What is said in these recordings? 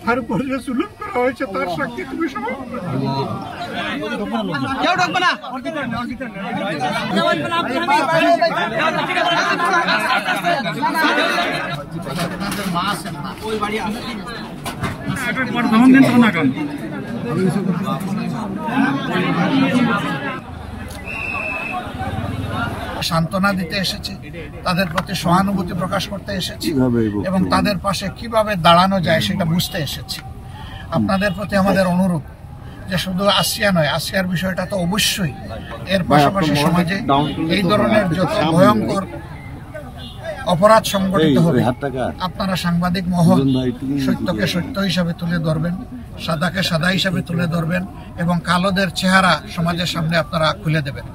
তার উপরে যে জুলুম করা হয়েছে তার সাক্ষী তুমি সবাই। কেউ ঢুকবে না। সান্ত্বনা দিতে এসেছি, তাদের প্রতি সহানুভূতি প্রকাশ করতে এসেছি এবং তাদের পাশে কিভাবে দাঁড়ানো যায় সেটা বুঝতে এসেছি। আপনাদের প্রতি আমাদের অনুরোধ যে শুধু আসিয়া নয়, আসিয়ার বিষয়টা তো অবশ্যই, এর পাশাপাশি সমাজে এই ধরনের যত ভয়ঙ্কর অপরাধ সংগঠিত হবে আপনারা সাংবাদিক মহল সত্যকে সত্য হিসাবে তুলে ধরবেন, সাদাকে সাদা হিসাবে তুলে ধরবেন এবং কালোদের চেহারা সমাজের সামনে আপনারা খুলে দেবেন,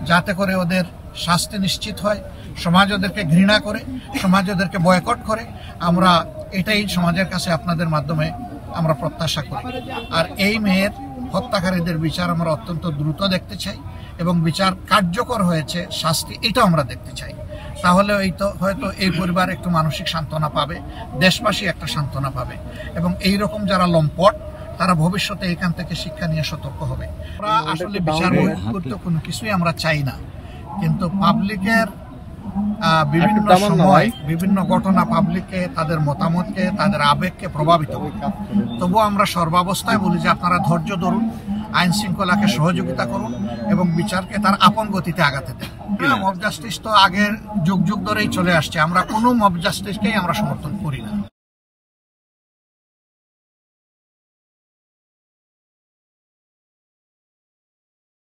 যাতে করে ওদের শাস্তি নিশ্চিত হয়, সমাজ ওদেরকে ঘৃণা করে, সমাজ ওদেরকে বয়কট করে। আমরা এটাই সমাজের কাছে আপনাদের মাধ্যমে আমরা প্রত্যাশা করি। আর এই মেয়ের হত্যাকারীদের বিচার আমরা অত্যন্ত দ্রুত দেখতে চাই এবং বিচার কার্যকর হয়েছে, শাস্তি এটা আমরা দেখতে চাই। তাহলে হয়তো এই পরিবার একটু মানসিক সান্ত্বনা পাবে, দেশবাসী একটা সান্ত্বনা পাবে এবং এই রকম যারা লম্পট তারা ভবিষ্যতে এখান থেকে শিক্ষা নিয়ে সতর্ক হবে। আমরা আসলে বিচার করতে কোনো কিছুই আমরা চাই না, কিন্তু পাবলিকের বিভিন্ন সময় বিভিন্ন ঘটনা পাবলিককে, তাদের মতামতকে, তাদের আবেগকে প্রভাবিত করে। তবুও আমরা সর্বাবস্থায় বলি যে আপনারা ধৈর্য ধরুন, আইন শৃঙ্খলাকে সহযোগিতা করুন এবং বিচারকে তার আপন গতিতে আগাতে দেন। মব জাস্টিস তো আগের যুগ যুগ ধরেই চলে আসছে, আমরা কোনো মব জাস্টিসকেই আমরা সমর্থন করি না।